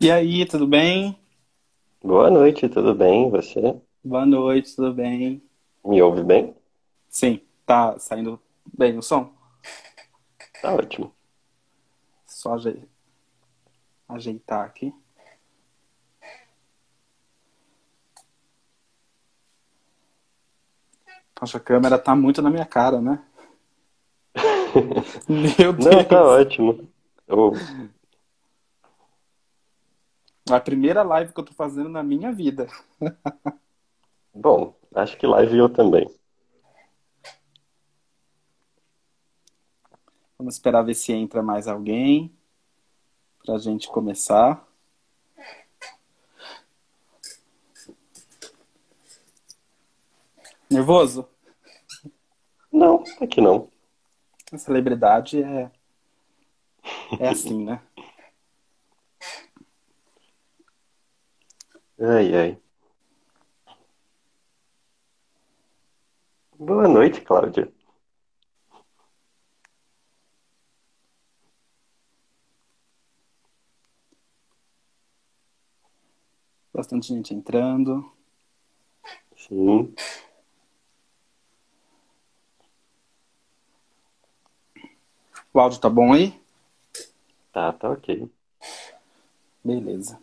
E aí, tudo bem? Boa noite, tudo bem? Você Boa noite, tudo bem? me ouve bem? Sim, tá saindo bem o som? Tá ótimo. Só ajeitar aqui. Poxa, a câmera tá muito na minha cara, né? Meu Não, tá Deus! ótimo. Eu, É a primeira live que eu tô fazendo na minha vida. bom, acho que live eu também. Vamos esperar ver se entra mais alguém pra gente começar. Nervoso? Não, aqui não. A celebridade é assim, né? Ai, ai. Boa noite, Cláudia. Bastante gente entrando. Sim, O áudio tá bom aí? tá ok. Beleza.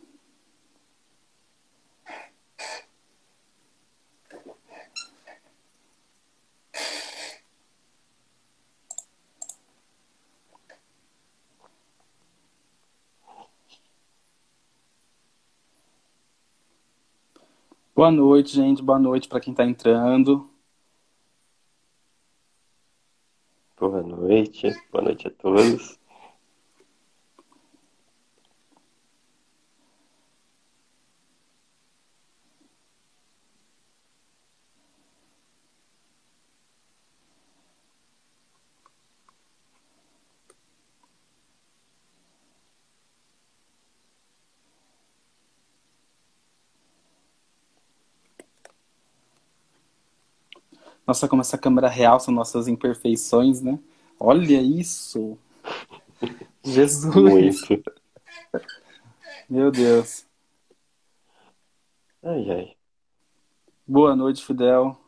Boa noite, gente. Boa noite pra quem tá entrando. Boa noite. Boa noite a todos. Nossa, como essa câmera realça nossas imperfeições, né? Olha isso! Jesus! Muito. Meu Deus. Ai, ai. Boa noite, Fidel.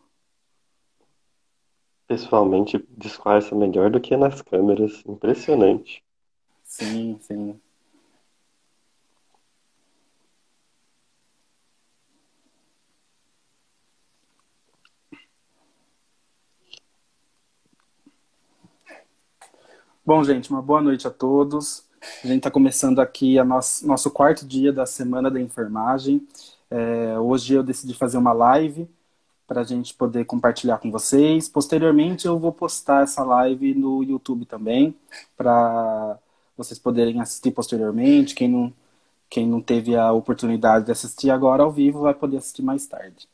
Pessoalmente, disfarça melhor do que nas câmeras. Impressionante. Sim, sim. Bom, gente, uma boa noite a todos. A gente está começando aqui nosso quarto dia da Semana da Enfermagem. Hoje eu decidi fazer uma live para a gente poder compartilhar com vocês. Posteriormente, eu vou postar essa live no YouTube também, para vocês poderem assistir posteriormente. Quem não teve a oportunidade de assistir agora ao vivo vai poder assistir mais tarde.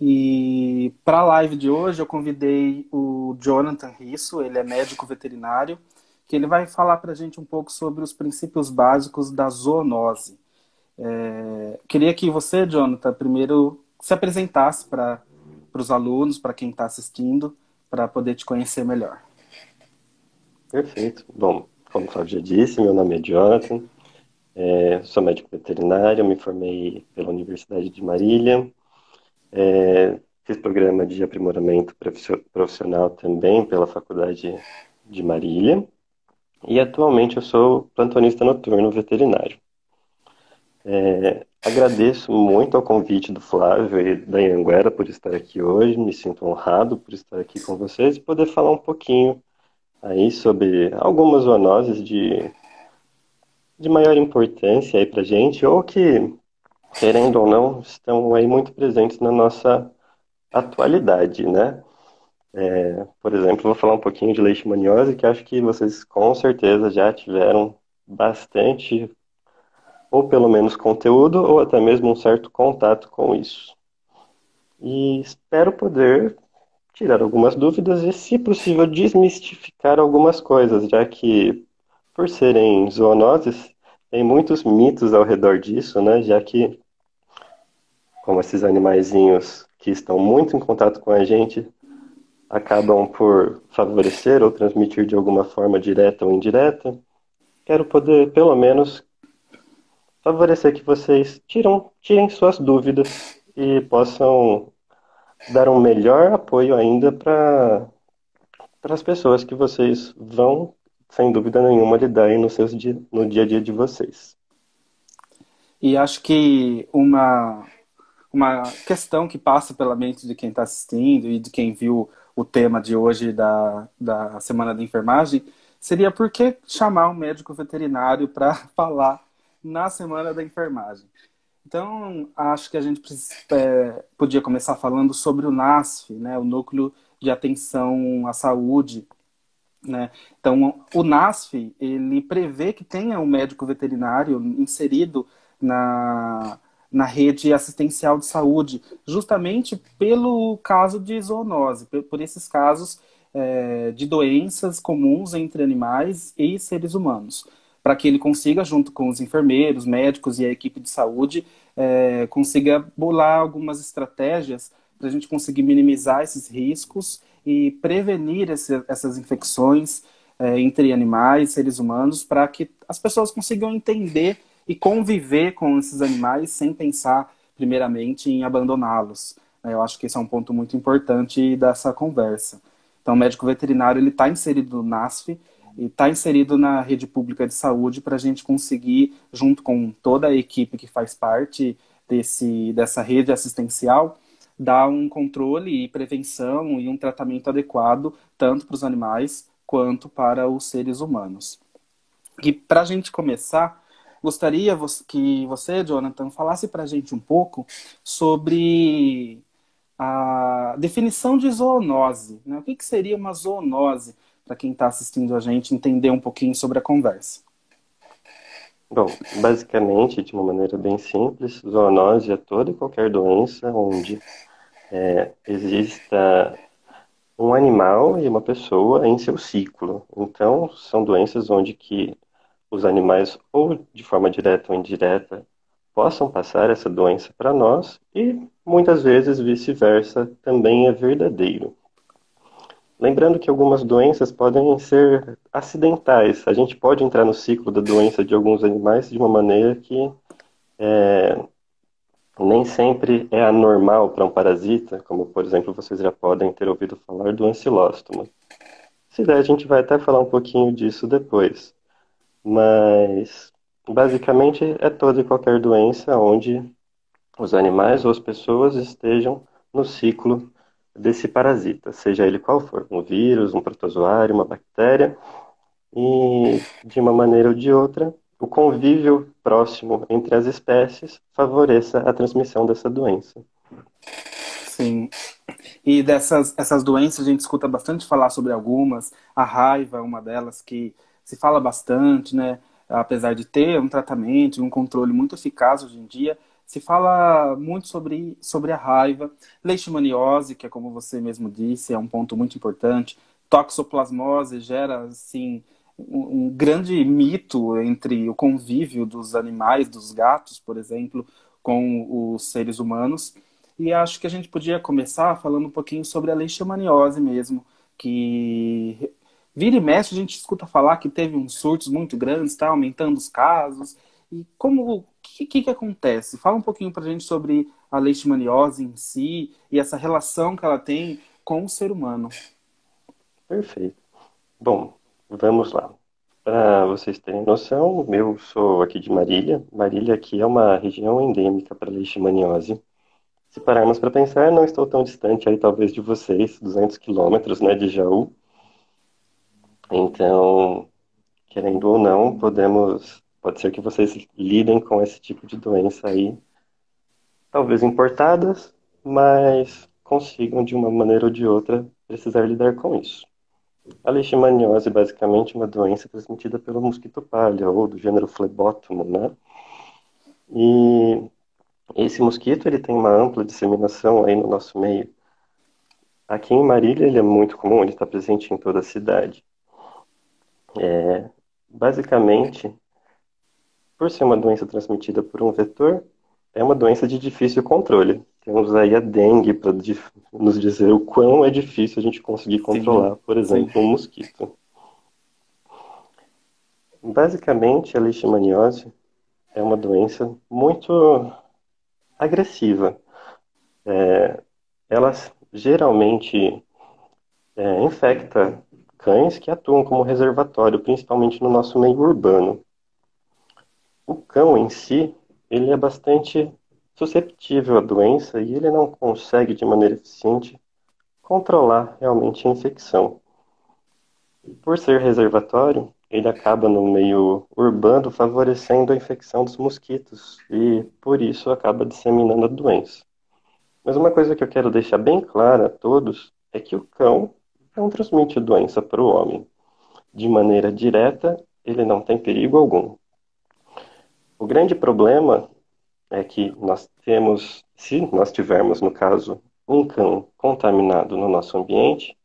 E para a live de hoje eu convidei o Jonathan Risso, ele é médico veterinário, que ele vai falar para a gente um pouco sobre os princípios básicos da zoonose. Queria que você, Jonathan, primeiro se apresentasse para os alunos, para quem está assistindo, para poder te conhecer melhor. Perfeito. Bom, como o Cláudio já disse, meu nome é Jonathan. Sou médico veterinário, me formei pela Universidade de Marília. Fiz programa de aprimoramento profissional também pela Faculdade de Marília e atualmente eu sou plantonista noturno veterinário. Agradeço muito ao convite do Flávio e da Anhanguera por estar aqui hoje, me sinto honrado por estar aqui com vocês e poder falar um pouquinho aí sobre algumas zoonoses de maior importância aí pra gente ou que, querendo ou não, estão aí muito presentes na nossa atualidade, né? Por exemplo, vou falar um pouquinho de leishmaniose, que acho que vocês com certeza já tiveram bastante, ou pelo menos conteúdo, ou até mesmo um certo contato com isso. E espero poder tirar algumas dúvidas e, se possível, desmistificar algumas coisas, já que, por serem zoonoses, tem muitos mitos ao redor disso, né? Já que, como esses animaizinhos que estão muito em contato com a gente acabam por favorecer ou transmitir de alguma forma direta ou indireta, quero poder, pelo menos, favorecer que vocês tirem suas dúvidas e possam dar um melhor apoio ainda para as pessoas que vocês vão, sem dúvida nenhuma, lidar aí no dia a dia de vocês. E acho que uma questão que passa pela mente de quem está assistindo e de quem viu o tema de hoje da Semana da Enfermagem seria por que chamar um médico veterinário para falar na Semana da Enfermagem. Então, acho que a gente podia começar falando sobre o NASF, né, o Núcleo de Atenção à Saúde, né? Então, o NASF, ele prevê que tenha um médico veterinário inserido na, na rede assistencial de saúde, justamente pelo caso de zoonose, por esses casos de doenças comuns entre animais e seres humanos, para que ele consiga, junto com os enfermeiros, médicos e a equipe de saúde, consiga bolar algumas estratégias para a gente conseguir minimizar esses riscos e prevenir essas infecções entre animais e seres humanos, para que as pessoas consigam entender e conviver com esses animais sem pensar, primeiramente, em abandoná-los. Eu acho que esse é um ponto muito importante dessa conversa. Então, o médico veterinário ele está inserido no NASF e está inserido na rede pública de saúde para a gente conseguir, junto com toda a equipe que faz parte dessa rede assistencial, dar um controle e prevenção e um tratamento adequado tanto para os animais quanto para os seres humanos. E para a gente começar, gostaria que você, Jonathan, falasse para a gente um pouco sobre a definição de zoonose, né? O que seria uma zoonose, para quem está assistindo a gente entender um pouquinho sobre a conversa? Bom, basicamente, de uma maneira bem simples, zoonose é toda e qualquer doença onde exista um animal e uma pessoa em seu ciclo. Então, são doenças onde que os animais, ou de forma direta ou indireta, possam passar essa doença para nós e muitas vezes vice-versa também é verdadeiro. Lembrando que algumas doenças podem ser acidentais. A gente pode entrar no ciclo da doença de alguns animais de uma maneira que nem sempre é anormal para um parasita, como por exemplo vocês já podem ter ouvido falar do ancilóstoma. Se der, a gente vai até falar um pouquinho disso depois. Mas basicamente é toda e qualquer doença onde os animais ou as pessoas estejam no ciclo desse parasita, seja ele qual for, um vírus, um protozoário, uma bactéria, e de uma maneira ou de outra, o convívio próximo entre as espécies favoreça a transmissão dessa doença. Sim. E dessas essas doenças, a gente escuta bastante falar sobre algumas. A raiva é uma delas que se fala bastante, né? Apesar de ter um tratamento e um controle muito eficaz hoje em dia, se fala muito sobre a raiva. Leishmaniose, que é como você mesmo disse, é um ponto muito importante. Toxoplasmose gera, assim, um grande mito entre o convívio dos animais, dos gatos, por exemplo, com os seres humanos. E acho que a gente podia começar falando um pouquinho sobre a leishmaniose mesmo, que vira e mexe a gente escuta falar que teve uns surtos muito grandes, está aumentando os casos. E o que acontece? Fala um pouquinho para a gente sobre a leishmaniose em si e essa relação que ela tem com o ser humano. Perfeito. Bom, vamos lá. Para vocês terem noção, eu sou aqui de Marília. Marília aqui é uma região endêmica para leishmaniose. Se pararmos para pensar, não estou tão distante aí, talvez, de vocês, 200 quilômetros, né, de Jaú. Então, querendo ou não, pode ser que vocês lidem com esse tipo de doença aí, talvez importadas, mas consigam, de uma maneira ou de outra, precisar lidar com isso. A leishmaniose é basicamente uma doença transmitida pelo mosquito palha, ou do gênero Phlebotomo, né? E esse mosquito, ele tem uma ampla disseminação aí no nosso meio. Aqui em Marília ele é muito comum, ele está presente em toda a cidade. Basicamente, por ser uma doença transmitida por um vetor, é uma doença de difícil controle. Temos aí a dengue para nos dizer o quão é difícil a gente conseguir Sim, controlar, por sim. exemplo, um mosquito. Basicamente, a leishmaniose é uma doença muito agressiva. Ela geralmente infecta cães que atuam como reservatório, principalmente no nosso meio urbano. O cão em si, ele é bastante susceptível à doença e ele não consegue de maneira eficiente controlar realmente a infecção. Por ser reservatório, ele acaba no meio urbano favorecendo a infecção dos mosquitos e por isso acaba disseminando a doença. Mas uma coisa que eu quero deixar bem clara a todos é que o cão não transmite doença para o homem. De maneira direta, ele não tem perigo algum. O grande problema é que nós temos, se nós tivermos, no caso, um cão contaminado no nosso ambiente,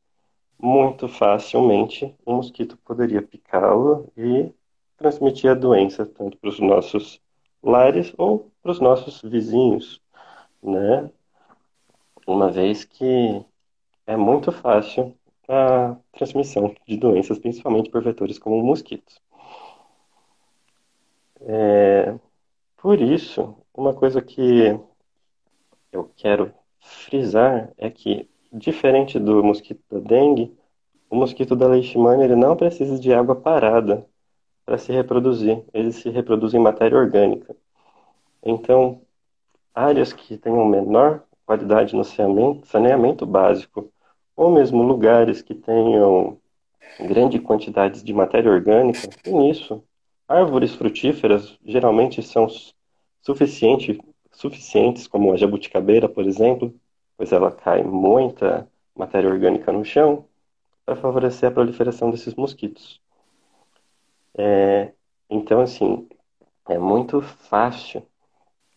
muito facilmente um mosquito poderia picá-lo e transmitir a doença tanto para os nossos lares ou para os nossos vizinhos, né? Uma vez que é muito fácil a transmissão de doenças, principalmente por vetores como mosquitos. Por isso, uma coisa que eu quero frisar é que, diferente do mosquito da dengue, o mosquito da leishmania ele não precisa de água parada para se reproduzir. Ele se reproduz em matéria orgânica. Então, áreas que tenham menor qualidade no saneamento básico, ou mesmo lugares que tenham grande quantidade de matéria orgânica, e nisso, árvores frutíferas geralmente são suficiente, suficientes, como a jabuticabeira, por exemplo, pois ela cai muita matéria orgânica no chão, para favorecer a proliferação desses mosquitos. Então, assim, é muito fácil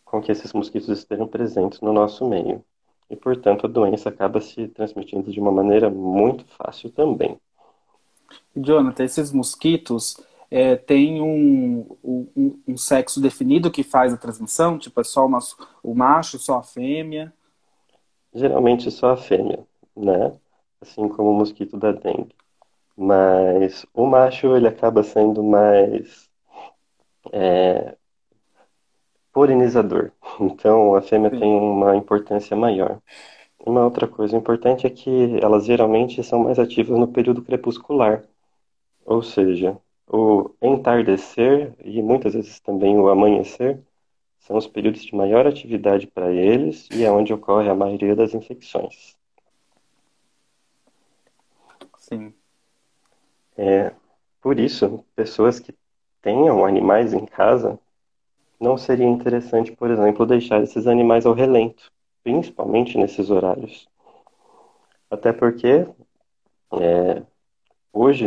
com que esses mosquitos estejam presentes no nosso meio. E, portanto, a doença acaba se transmitindo de uma maneira muito fácil também. Jonathan, esses mosquitos têm um sexo definido que faz a transmissão? Tipo, é só o macho, só a fêmea? Geralmente só a fêmea, né? Assim como o mosquito da dengue. Mas o macho, ele acaba sendo mais polinizador. Então, a fêmea tem Sim, uma importância maior. Uma outra coisa importante é que elas geralmente são mais ativas no período crepuscular, ou seja, o entardecer e muitas vezes também o amanhecer são os períodos de maior atividade para eles e é onde ocorre a maioria das infecções. sim. Por isso, pessoas que tenham animais em casa, não seria interessante, por exemplo, deixar esses animais ao relento, principalmente nesses horários. Até porque hoje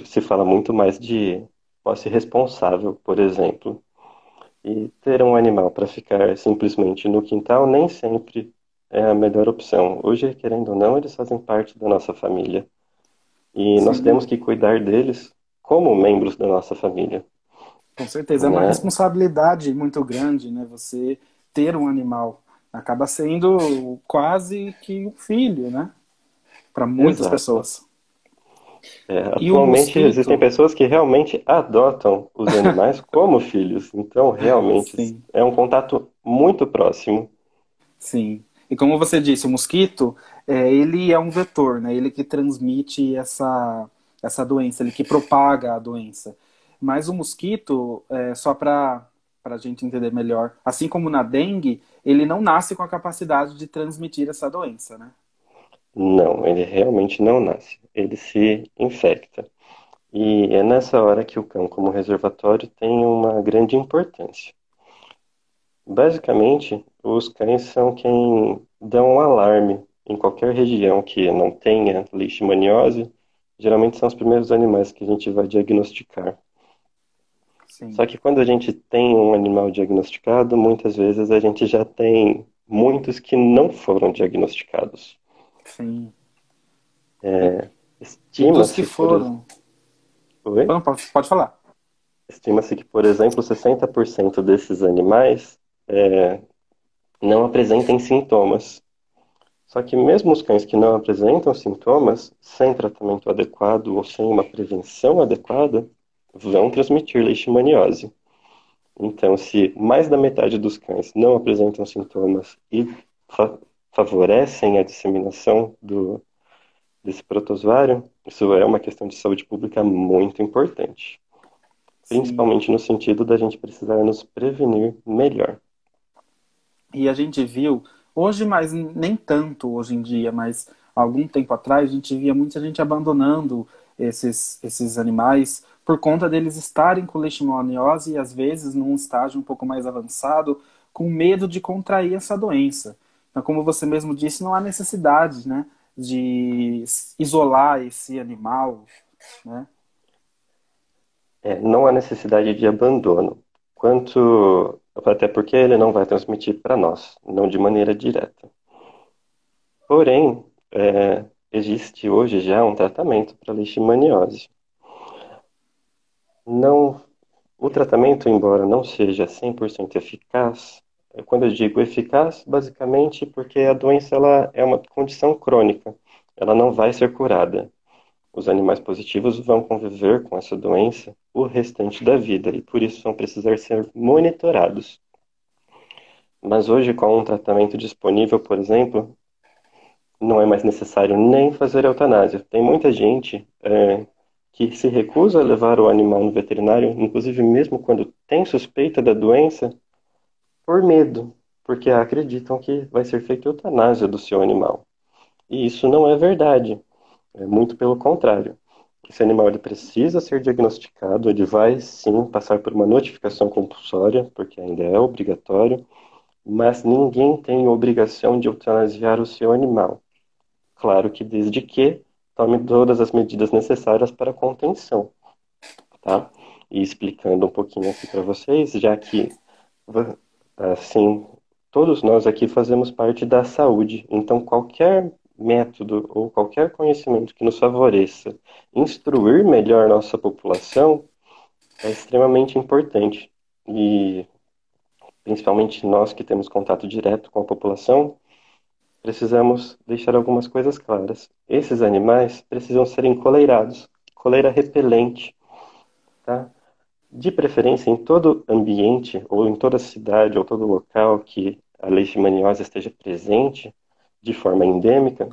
se fala muito mais de posse responsável, por exemplo. E ter um animal para ficar simplesmente no quintal nem sempre é a melhor opção. Hoje, querendo ou não, eles fazem parte da nossa família. E nós Sim, temos que cuidar deles como membros da nossa família, com certeza. É uma né? responsabilidade muito grande, né? Você ter um animal. Acaba sendo quase que um filho, né? Para muitas Exato. pessoas. E o Atualmente existem mosquito? pessoas que realmente adotam os animais como filhos. Então, realmente, Sim, é um contato muito próximo. sim. E como você disse, o mosquito, ele é um vetor, né? Ele que transmite essa doença, ele que propaga a doença. Mas o mosquito, só para a gente entender melhor, assim como na dengue, ele não nasce com a capacidade de transmitir essa doença, né? Não, ele realmente não nasce. Ele se infecta. E é nessa hora que o cão, como reservatório, tem uma grande importância. Basicamente, os cães são quem dão um alarme em qualquer região que não tenha leishmaniose. Geralmente são os primeiros animais que a gente vai diagnosticar. Sim, Só que quando a gente tem um animal diagnosticado, muitas vezes a gente já tem muitos que não foram diagnosticados. sim. E dos que Estima-se, foram. Oi? Não, pode falar. Estima-se que, por exemplo, 60% desses animais não apresentem sintomas. Só que mesmo os cães que não apresentam sintomas, sem tratamento adequado ou sem uma prevenção adequada, vão transmitir leishmaniose. Então, se mais da metade dos cães não apresentam sintomas e fa- favorecem a disseminação desse protozoário, isso é uma questão de saúde pública muito importante. Sim. Principalmente no sentido da gente precisar nos prevenir melhor. E a gente viu, hoje, mas nem tanto hoje em dia, mas algum tempo atrás, a gente via muita gente abandonando esses animais por conta deles estarem com leishmaniose e às vezes num estágio um pouco mais avançado, com medo de contrair essa doença. Então, como você mesmo disse, não há necessidade, né, de isolar esse animal, né? Não há necessidade de abandono, até porque ele não vai transmitir para nós, não de maneira direta. Porém, existe hoje já um tratamento para leishmaniose. Não, o tratamento, embora não seja 100% eficaz, quando eu digo eficaz, basicamente porque a doença ela é uma condição crônica, ela não vai ser curada. Os animais positivos vão conviver com essa doença o restante da vida e por isso vão precisar ser monitorados. Mas hoje, com um tratamento disponível, por exemplo, não é mais necessário nem fazer eutanásia. Tem muita gente que se recusa a levar o animal no veterinário, inclusive mesmo quando tem suspeita da doença, por medo, porque acreditam que vai ser feita eutanásia do seu animal. E isso não é verdade. É muito pelo contrário. Esse animal ele precisa ser diagnosticado, ele vai sim passar por uma notificação compulsória, porque ainda é obrigatório, mas ninguém tem obrigação de eutanasiar o seu animal. Claro que desde que tome todas as medidas necessárias para a contenção, tá? E explicando um pouquinho aqui para vocês, já que assim, todos nós aqui fazemos parte da saúde, então qualquer método ou qualquer conhecimento que nos favoreça instruir melhor nossa população é extremamente importante. E principalmente nós que temos contato direto com a população, precisamos deixar algumas coisas claras. Esses animais precisam ser encoleirados, coleira repelente, tá? De preferência em todo ambiente, ou em toda cidade, ou todo local que a leishmaniose esteja presente de forma endêmica,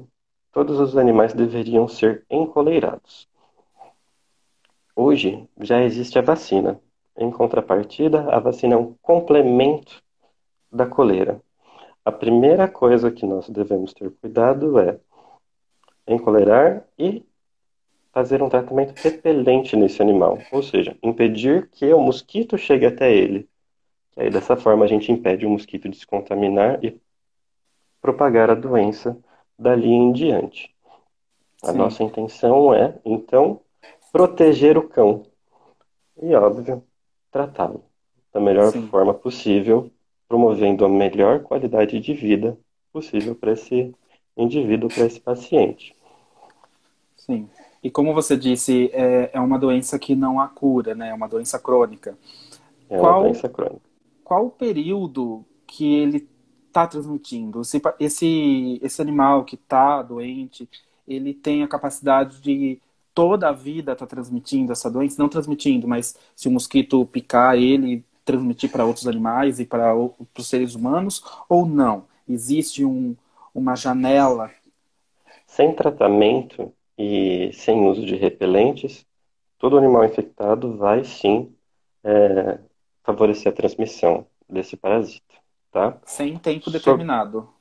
todos os animais deveriam ser encoleirados. Hoje já existe a vacina. Em contrapartida, a vacina é um complemento da coleira. A primeira coisa que nós devemos ter cuidado é encoleirar e fazer um tratamento repelente nesse animal, ou seja, impedir que o mosquito chegue até ele. E aí, dessa forma, a gente impede o mosquito de se contaminar e propagar a doença dali em diante. A Sim, nossa intenção é, então, proteger o cão e, óbvio, tratá-lo da melhor sim, forma possível, promovendo a melhor qualidade de vida possível para esse indivíduo, para esse paciente. sim. E como você disse, é uma doença que não há cura, né? É uma doença crônica. É uma Qual doença crônica. qual o período que ele está transmitindo? Esse animal que está doente, ele tem a capacidade de toda a vida estar transmitindo essa doença? Não transmitindo, mas se o mosquito picar ele, transmitir para outros animais e para os seres humanos, ou não? Existe uma janela? Sem tratamento e sem uso de repelentes, todo animal infectado vai sim é, favorecer a transmissão desse parasita, tá? Sem tempo So- determinado,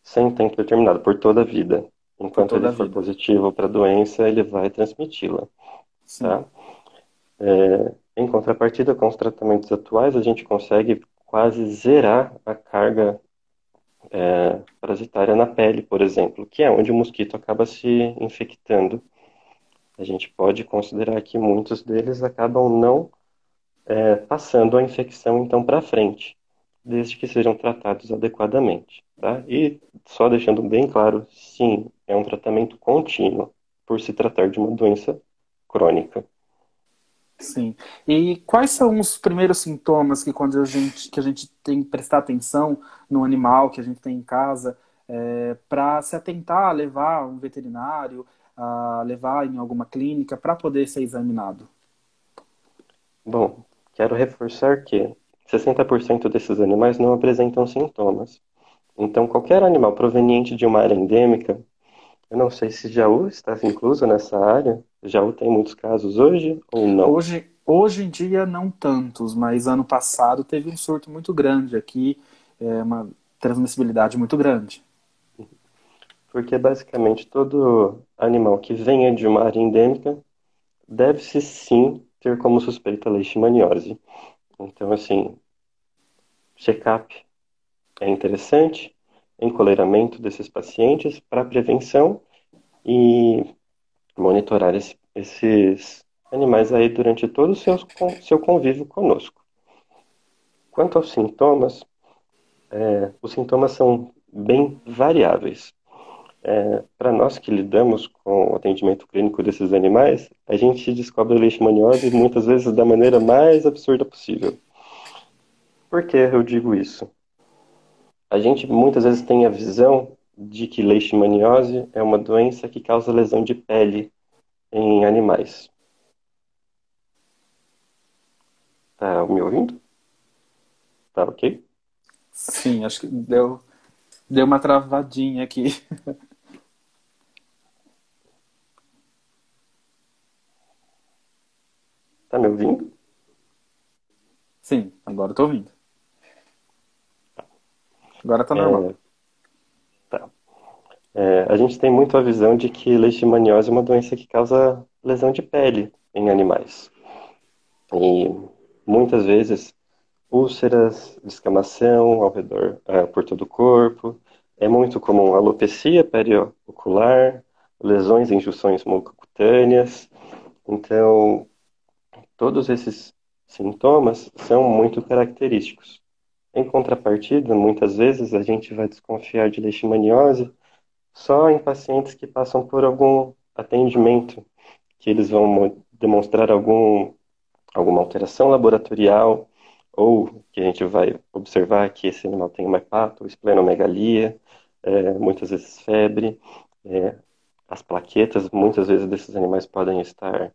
Sem tempo determinado, por toda a vida. por Enquanto ele toda a for vida. positivo para a doença, ele vai transmiti-la, Sim, tá? Em contrapartida, com os tratamentos atuais, a gente consegue quase zerar a carga parasitária na pele, por exemplo, que é onde o mosquito acaba se infectando. A gente pode considerar que muitos deles acabam não passando a infecção então para frente, desde que sejam tratados adequadamente, tá? E só deixando bem claro, sim, é um tratamento contínuo, por se tratar de uma doença crônica. sim. E quais são os primeiros sintomas que que a gente tem que prestar atenção no animal que a gente tem em casa, para se atentar a levar a um veterinário, a levar em alguma clínica para poder ser examinado? Bom, quero reforçar que 60% desses animais não apresentam sintomas. Então, qualquer animal proveniente de uma área endêmica, eu não sei se Jaú está incluso nessa área. Jaú tem muitos casos hoje ou não? Hoje em dia não tantos, mas ano passado teve um surto muito grande aqui, uma transmissibilidade muito grande. Porque basicamente todo animal que venha de uma área endêmica deve-se sim ter como suspeita a leishmaniose. Então, assim, check-up é interessante, encoleiramento desses pacientes para prevenção e monitorar esses animais aí durante todo o seu convívio conosco. Quanto aos sintomas, os sintomas são bem variáveis. Para nós que lidamos com o atendimento clínico desses animais, a gente descobre a leishmaniose muitas vezes da maneira mais absurda possível. Por que eu digo isso? A gente muitas vezes tem a visão de que leishmaniose é uma doença que causa lesão de pele em animais. Tá me ouvindo? Tá ok? Sim, acho que deu uma travadinha aqui. Tá me ouvindo? Sim, agora eu tô ouvindo. Agora tá normal. É, tá. A gente tem muito a visão de que leishmaniose é uma doença que causa lesão de pele em animais. E muitas vezes úlceras, descamação ao redor, por todo o corpo. É muito comum alopecia periocular, lesões em junções mucocutâneas. Então, todos esses sintomas são muito característicos. Em contrapartida, muitas vezes a gente vai desconfiar de leishmaniose só em pacientes que passam por algum atendimento, que eles vão demonstrar alguma alteração laboratorial, ou que a gente vai observar que esse animal tem uma hepato, esplenomegalia, muitas vezes febre. é, as plaquetas, muitas vezes, desses animais podem estar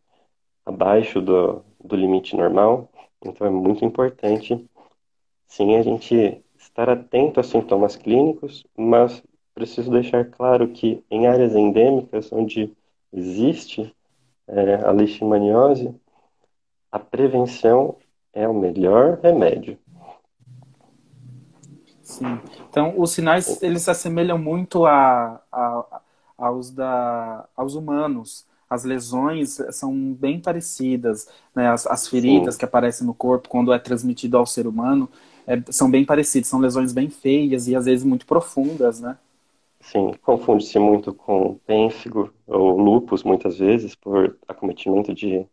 abaixo do limite normal. Então, é muito importante, sim, a gente estar atento aos sintomas clínicos, mas preciso deixar claro que em áreas endêmicas, onde existe a leishmaniose, a prevenção é o melhor remédio. Sim. Então, os sinais, eles se assemelham muito aos humanos. As lesões são bem parecidas, né? As feridas Sim, que aparecem no corpo quando é transmitido ao ser humano são bem parecidas. São lesões bem feias e às vezes muito profundas, né? sim, confunde-se muito com pênfigo ou lúpus, muitas vezes, por acometimento de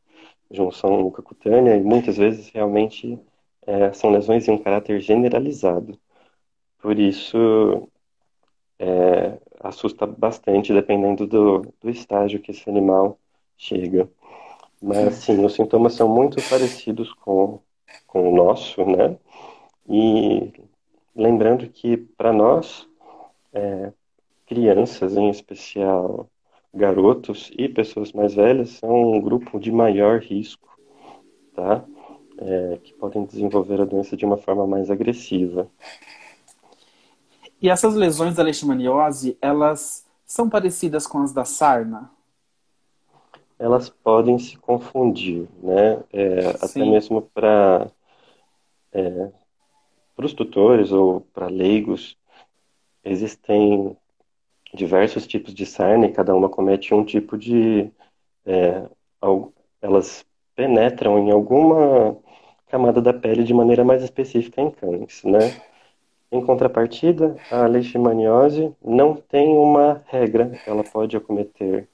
junção mucocutânea, e muitas vezes realmente são lesões de um caráter generalizado. Por isso, assusta bastante dependendo do estágio que esse animal chega. Mas, Sim. sim, os sintomas são muito parecidos com o nosso, né? E lembrando que, para nós, crianças, em especial garotos e pessoas mais velhas, são um grupo de maior risco, tá? Que podem desenvolver a doença de uma forma mais agressiva. E essas lesões da leishmaniose, elas são parecidas com as da sarna? Elas podem se confundir, né? Até Sim. mesmo para os tutores ou para leigos, existem diversos tipos de sarna e cada uma comete um tipo de. é, Elas penetram em alguma camada da pele de maneira mais específica em cães, né? Em contrapartida, a leishmaniose não tem uma regra. Ela pode acometer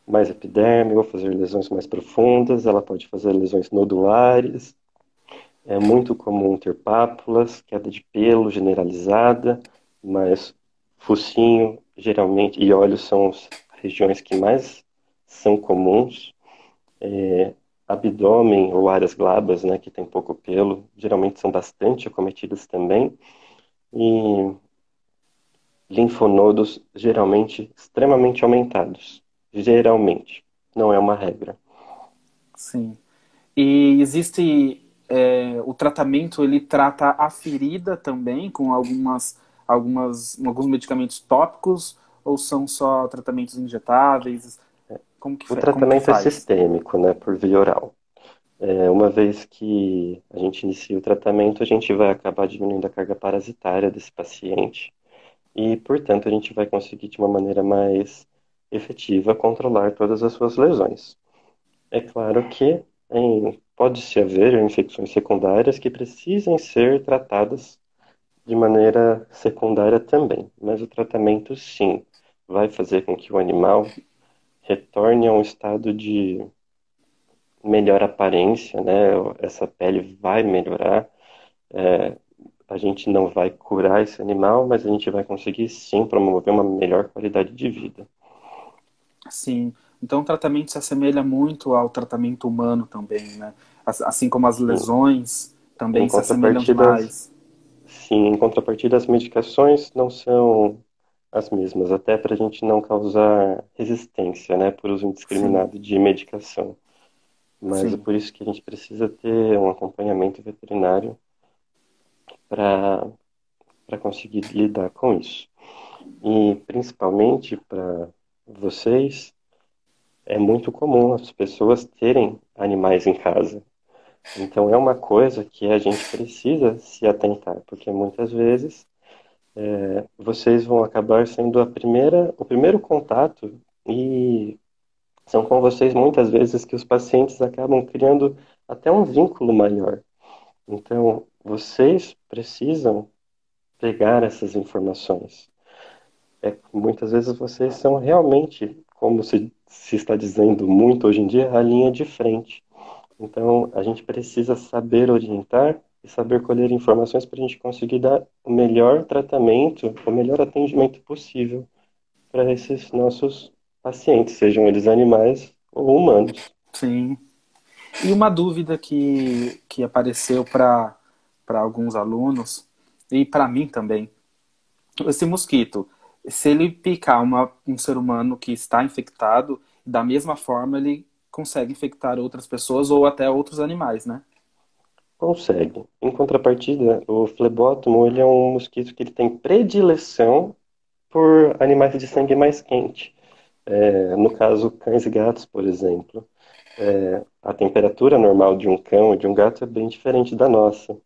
mais epiderme ou fazer lesões mais profundas, ela pode fazer lesões nodulares. É muito comum ter pápulas, queda de pelo generalizada, mas focinho, geralmente, e olhos são as regiões que mais são comuns. Abdômen ou áreas glabras, né, que tem pouco pelo, geralmente são bastante acometidas também. E linfonodos geralmente extremamente aumentados. Geralmente, não é uma regra. Sim. E existe o tratamento ele trata a ferida também com alguns medicamentos tópicos ou são só tratamentos injetáveis? O Como que tratamento é faz? sistêmico, né, por via oral. Uma vez que a gente inicia o tratamento, a gente vai acabar diminuindo a carga parasitária desse paciente e, portanto, a gente vai conseguir de uma maneira mais efetiva controlar todas as suas lesões. É claro que pode-se haver infecções secundárias que precisem ser tratadas de maneira secundária também, mas o tratamento, sim, vai fazer com que o animal retorne a um estado de melhor aparência, né? Essa pele vai melhorar. É, a gente não vai curar esse animal, mas a gente vai conseguir sim promover uma melhor qualidade de vida. Sim. Então o tratamento se assemelha muito ao tratamento humano também, né? Assim como as Sim. lesões Em também se assemelham contrapartida, demais. sim, em contrapartida, as medicações não são as mesmas, até para a gente não causar resistência, né, por uso Sim, indiscriminado de medicação. Mas é sim, por isso que a gente precisa ter um acompanhamento veterinário para conseguir lidar com isso. E principalmente para vocês, é muito comum as pessoas terem animais em casa. Então é uma coisa que a gente precisa se atentar, porque muitas vezes vocês vão acabar sendo o primeiro contato e são com vocês muitas vezes que os pacientes acabam criando até um vínculo maior. Então, vocês precisam pegar essas informações. Muitas vezes vocês são realmente, como se está dizendo muito hoje em dia, a linha de frente. Então, a gente precisa saber orientar e saber colher informações para a gente conseguir dar o melhor tratamento, o melhor atendimento possível para esses nossos pacientes, sejam eles animais ou humanos. sim. E uma dúvida que apareceu para alguns alunos, e para mim também, esse mosquito, se ele picar um ser humano que está infectado, da mesma forma ele consegue infectar outras pessoas ou até outros animais, né? Consegue. Em contrapartida, o flebótomo, ele é um mosquito que ele tem predileção por animais de sangue mais quente. No caso, cães e gatos, por exemplo. A temperatura normal de um cão e de um gato é bem diferente da nossa.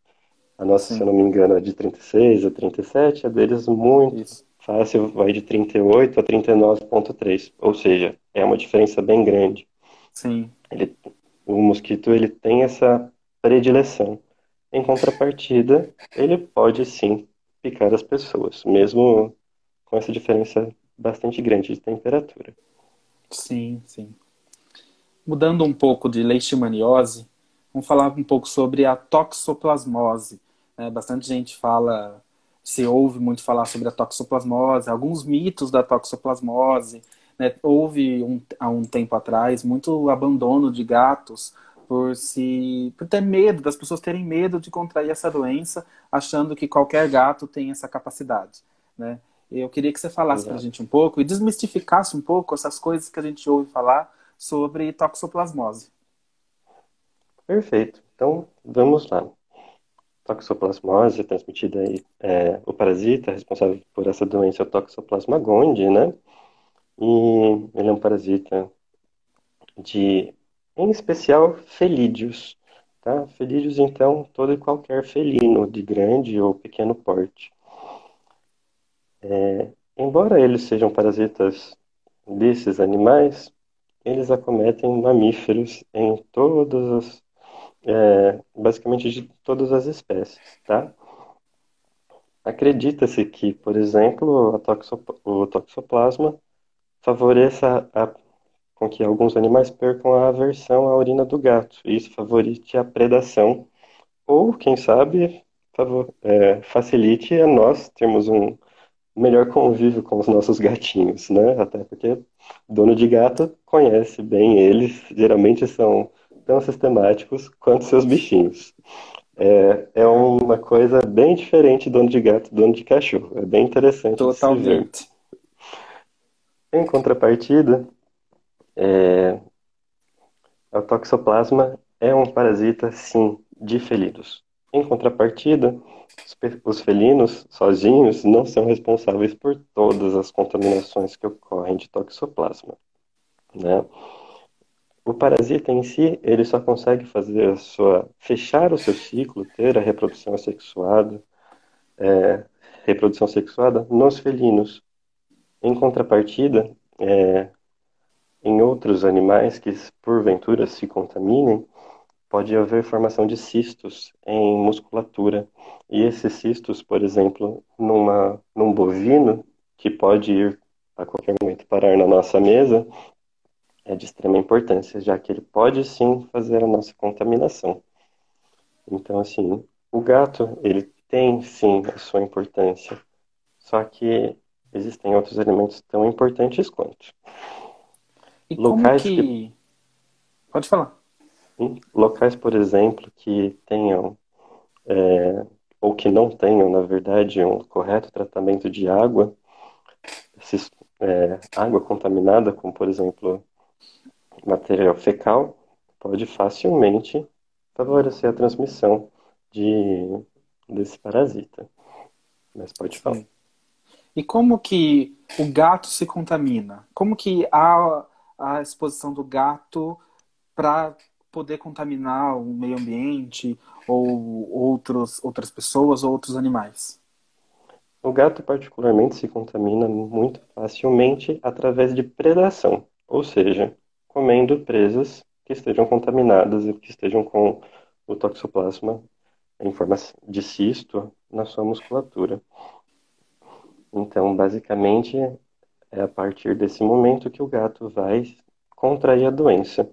A nossa, se eu Sim, não me engano, é de 36 a 37, a deles muito isso. fácil, vai de 38 a 39,3. Ou seja, é uma diferença bem grande. Sim, Ele, o mosquito ele tem essa predileção. Em contrapartida, ele pode sim picar as pessoas, mesmo com essa diferença bastante grande de temperatura. sim, sim. Mudando um pouco de leishmaniose, vamos falar um pouco sobre a toxoplasmose. Né? Bastante gente fala, se ouve muito falar sobre a toxoplasmose, alguns mitos da toxoplasmose. Né? Houve há um tempo atrás muito abandono de gatos por ter medo, das pessoas terem medo de contrair essa doença, achando que qualquer gato tem essa capacidade. Né? Eu queria que você falasse para a Exato. gente um pouco e desmistificasse um pouco essas coisas que a gente ouve falar sobre toxoplasmose. Perfeito. Então, vamos lá. Toxoplasmose é transmitida aí, o parasita responsável por essa doença é o Toxoplasma gondii, né? E ele é um parasita em especial, felídeos, tá? Felídeos, então, todo e qualquer felino, de grande ou pequeno porte. Embora eles sejam parasitas desses animais, eles acometem mamíferos em basicamente de todas as espécies, tá? Acredita-se que, por exemplo, o toxoplasma favoreça com que alguns animais percam a aversão à urina do gato, e isso favorite a predação, ou, quem sabe, facilite a nós termos um melhor convívio com os nossos gatinhos, né? Até porque dono de gato conhece bem eles, geralmente são tão sistemáticos quanto seus bichinhos. É uma coisa bem diferente dono de gato, dono de cachorro. É bem interessante de se ver. Totalmente. Em contrapartida, a toxoplasma é um parasita, sim, de felinos. Em contrapartida, os felinos sozinhos não são responsáveis por todas as contaminações que ocorrem de toxoplasma, né? O parasita em si, ele só consegue fazer fechar o seu ciclo, ter a reprodução sexuada nos felinos. Em contrapartida, em outros animais que porventura se contaminem, pode haver formação de cistos em musculatura. E esses cistos, por exemplo, num bovino, que pode ir a qualquer momento parar na nossa mesa, é de extrema importância, já que ele pode sim fazer a nossa contaminação. Então, assim, o gato, ele tem sim a sua importância, só que existem outros alimentos tão importantes quanto. E como Locais que, que. Pode falar. locais, por exemplo, que tenham ou que não tenham, na verdade, um correto tratamento de água, água contaminada, como por exemplo material fecal, pode facilmente favorecer a transmissão de, desse parasita. Mas pode falar. Sim. E como que o gato se contamina? Como que há a exposição do gato para poder contaminar o meio ambiente ou outras pessoas ou outros animais? O gato, particularmente, se contamina muito facilmente através de predação, ou seja, comendo presas que estejam contaminadas e que estejam com o toxoplasma em forma de cisto na sua musculatura. Então, basicamente, é a partir desse momento que o gato vai contrair a doença.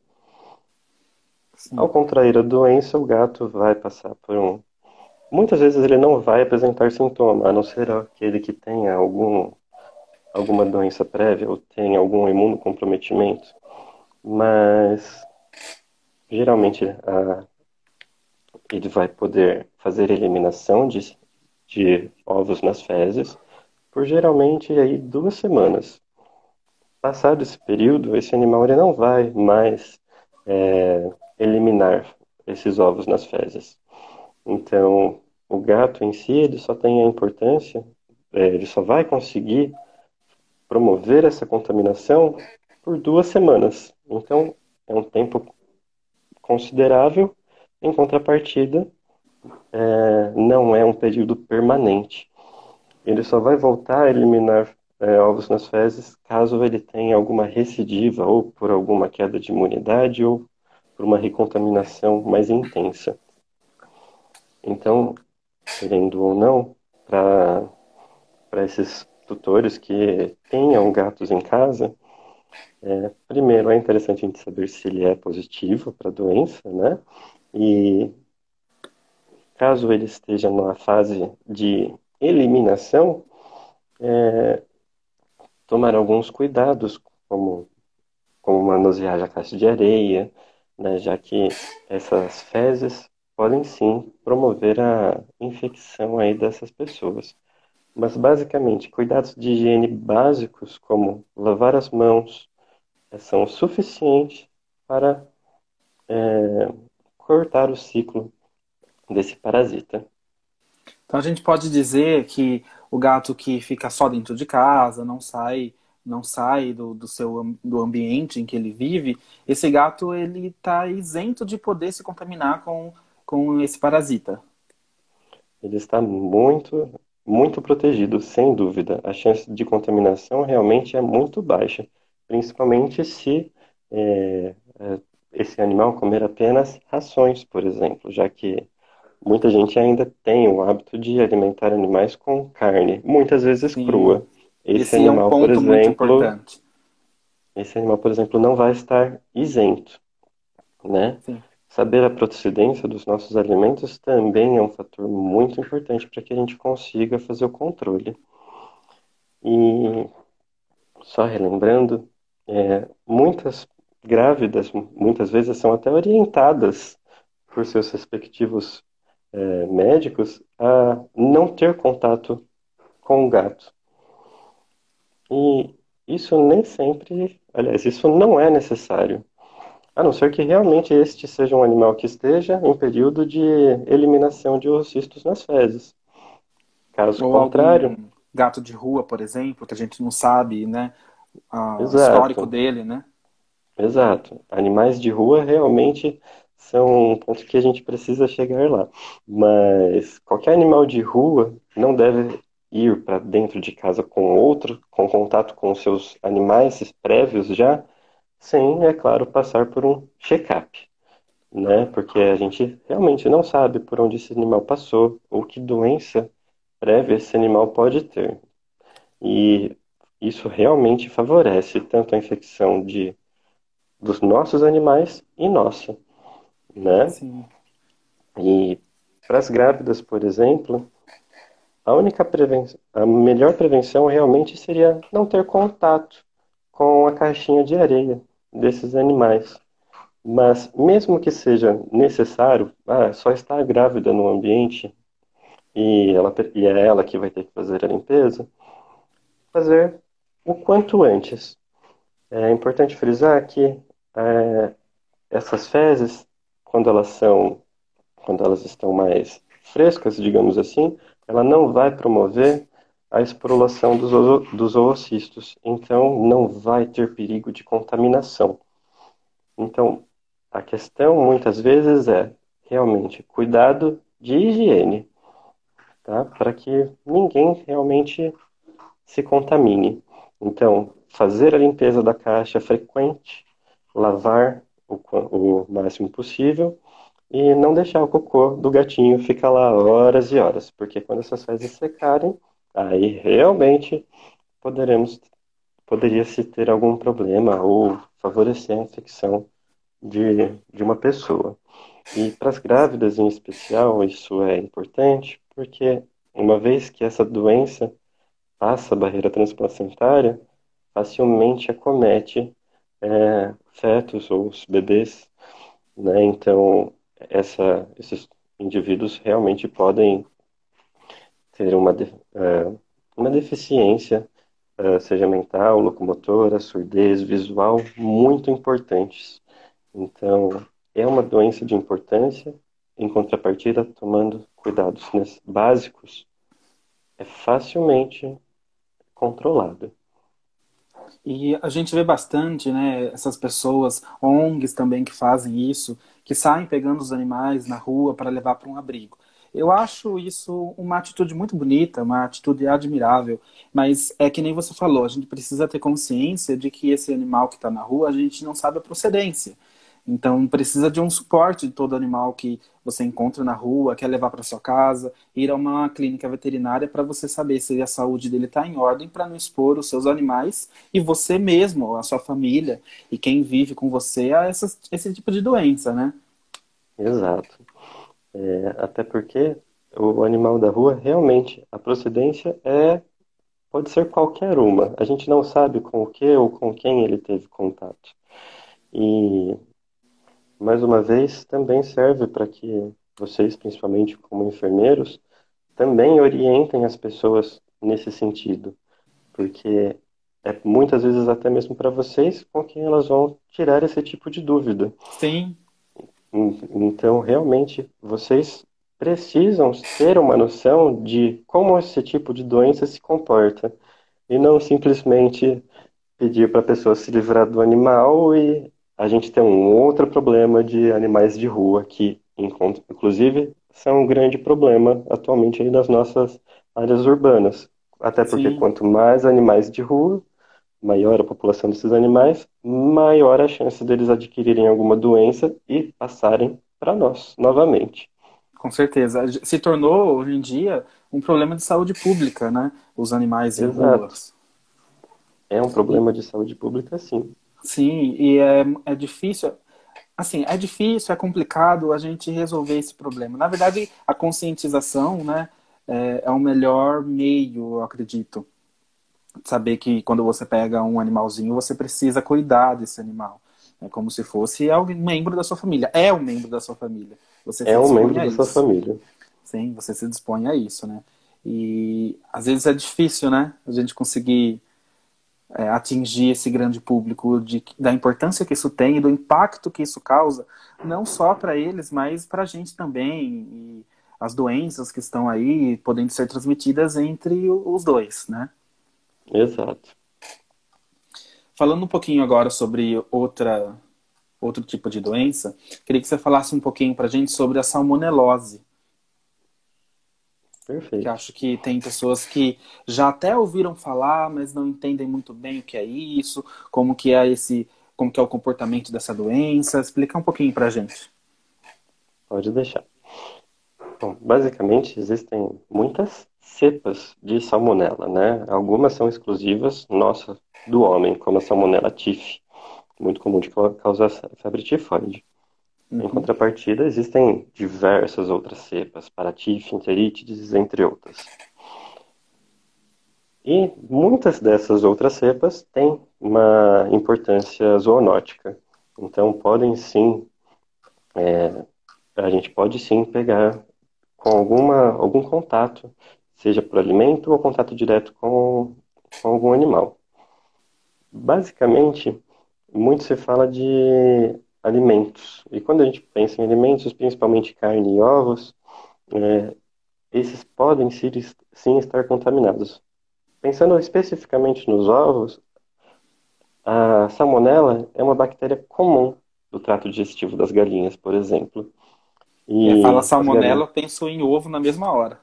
Ao Sim, contrair a doença, o gato vai passar por um. Muitas vezes ele não vai apresentar sintoma, a não ser aquele que tenha alguma doença prévia ou tenha algum imunocomprometimento. Mas, geralmente, ele vai poder fazer eliminação de ovos nas fezes por geralmente aí 2 semanas. Passado esse período, esse animal ele não vai mais eliminar esses ovos nas fezes. Então, o gato em si, ele só tem a importância, ele só vai conseguir promover essa contaminação por 2 semanas. Então, é um tempo considerável, em contrapartida, não é um período permanente. Ele só vai voltar a eliminar ovos nas fezes caso ele tenha alguma recidiva, ou por alguma queda de imunidade, ou por uma recontaminação mais intensa. Então, querendo ou não, para esses tutores que tenham gatos em casa, primeiro é interessante a gente saber se ele é positivo para a doença, né? E caso ele esteja numa fase de eliminação, tomar alguns cuidados, como manusear a caixa de areia, né? Já que essas fezes podem sim promover a infecção aí dessas pessoas. Mas basicamente, cuidados de higiene básicos, como lavar as mãos, são suficientes para cortar o ciclo desse parasita. então a gente pode dizer que o gato que fica só dentro de casa, não sai do ambiente em que ele vive, esse gato ele está isento de poder se contaminar com esse parasita. Ele está muito, muito protegido, sem dúvida. A chance de contaminação realmente é muito baixa, principalmente se esse animal comer apenas rações, por exemplo, já que muita gente ainda tem o hábito de alimentar animais com carne, muitas vezes Sim, crua. Esse esse é um animal, por ponto muito exemplo, importante. esse animal, por exemplo, não vai estar isento, né? Sim. Saber a procedência dos nossos alimentos também é um fator muito importante para que a gente consiga fazer o controle. E só relembrando, muitas grávidas, muitas vezes, são até orientadas por seus respectivos médicos a não ter contato com o gato. E isso nem sempre, aliás, isso não é necessário. A não ser que realmente este seja um animal que esteja em período de eliminação de oocistos nas fezes. Caso Ou contrário, algum gato de rua, por exemplo, que a gente não sabe, né, o histórico exato, dele, né? exato. Animais de rua realmente são um ponto que a gente precisa chegar lá. Mas qualquer animal de rua não deve ir para dentro de casa com outro, com contato com os seus animais prévios já, sem, é claro, passar por um check-up, né? Porque a gente realmente não sabe por onde esse animal passou ou que doença prévia esse animal pode ter. E isso realmente favorece tanto a infecção dos nossos animais e nossa, né? Sim, E para as grávidas, por exemplo, a melhor prevenção realmente seria não ter contato com a caixinha de areia desses animais. Mas mesmo que seja necessário, só está grávida no ambiente e é ela que vai ter que fazer a limpeza, fazer o quanto antes. É importante frisar que é, essas fezes, quando elas são, quando elas estão mais frescas, digamos assim, ela não vai promover a esporulação dos oocistos, então não vai ter perigo de contaminação. Então, a questão muitas vezes é realmente cuidado de higiene, tá? Para que ninguém realmente se contamine. Então, fazer a limpeza da caixa frequente, lavar o máximo possível e não deixar o cocô do gatinho ficar lá horas e horas, porque quando essas fezes secarem, aí realmente poderemos poderia se ter algum problema ou favorecer a infecção de uma pessoa. E para as grávidas em especial, isso é importante, porque uma vez que essa doença passa a barreira transplacentária, facilmente acomete fetos ou os bebês, né? Então, esses indivíduos realmente podem ter uma deficiência, seja mental, locomotora, surdez, visual, muito importantes. Então, é uma doença de importância, em contrapartida, tomando cuidados básicos, é facilmente controlada. E a gente vê bastante, né, essas pessoas, ONGs também que fazem isso, que saem pegando os animais na rua para levar para um abrigo. Eu acho isso uma atitude muito bonita, uma atitude admirável, mas é que nem você falou, a gente precisa ter consciência de que esse animal que está na rua, a gente não sabe a procedência. Então precisa de um suporte de todo animal que você encontra na rua, quer levar para sua casa, ir a uma clínica veterinária para você saber se a saúde dele está em ordem para não expor os seus animais e você mesmo, a sua família e quem vive com você a esse tipo de doença, né? Exato. Até porque o animal da rua, realmente, a procedência pode ser qualquer uma. A gente não sabe com o que ou com quem ele teve contato. E, mais uma vez, também serve para que vocês, principalmente como enfermeiros, também orientem as pessoas nesse sentido, porque é muitas vezes até mesmo para vocês com quem elas vão tirar esse tipo de dúvida. Sim, Então, realmente, vocês precisam ter uma noção de como esse tipo de doença se comporta e não simplesmente pedir para a pessoa se livrar do animal e a gente tem um outro problema de animais de rua que, inclusive, são um grande problema atualmente aí nas nossas áreas urbanas. Até porque sim. quanto mais animais de rua, maior a população desses animais, maior a chance deles adquirirem alguma doença e passarem para nós novamente. Com certeza. Se tornou, hoje em dia, um problema de saúde pública, né? Os animais em Exato. ruas. É um E, problema de saúde pública, sim. sim, e é difícil. Assim, é difícil, é complicado a gente resolver esse problema. Na verdade, a conscientização, né, é o melhor meio, eu acredito. Saber que quando você pega um animalzinho, você precisa cuidar desse animal. É como se fosse alguém, um membro da sua família. É um membro da sua família. Você É se um dispõe membro a da sua isso. família. Sim, você se dispõe a isso, né? E às vezes é difícil, né? A gente conseguir atingir esse grande público, da importância que isso tem e do impacto que isso causa, não só para eles, mas para a gente também, e as doenças que estão aí podendo ser transmitidas entre os dois, né? Exato. Falando um pouquinho agora sobre outro tipo de doença, queria que você falasse um pouquinho para a gente sobre a salmonelose, que Perfeito. acho que tem pessoas que já até ouviram falar, mas não entendem muito bem o que é isso, como que é o comportamento dessa doença. Explica um pouquinho para a gente. Pode deixar. Bom, basicamente existem muitas cepas de salmonela, né? Algumas são exclusivas, nossa, do homem, como a salmonela tif, muito comum de causar febre tifoide. Em Uhum. contrapartida, existem diversas outras cepas, paratif, enterítides, entre outras. E muitas dessas outras cepas têm uma importância zoonótica. Então, podem sim, a gente pode sim pegar com algum contato, seja por alimento ou contato direto com algum animal. Basicamente, muito se fala de alimentos. E quando a gente pensa em alimentos, principalmente carne e ovos, é, esses podem sim estar contaminados. Pensando especificamente nos ovos, a salmonela é uma bactéria comum do trato digestivo das galinhas, por exemplo. Fala E as salmonela, galinhas. eu penso em ovo na mesma hora.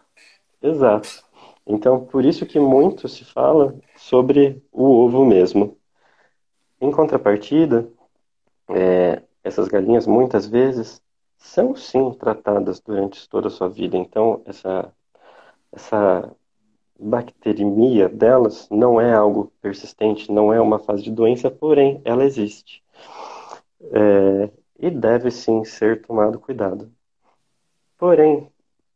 Exato. Então, por isso que muito se fala sobre o ovo mesmo. Em contrapartida, essas galinhas muitas vezes são sim tratadas durante toda a sua vida. Então, essa bacteremia delas não é algo persistente, não é uma fase de doença, porém ela existe. E deve sim ser tomado cuidado. Porém,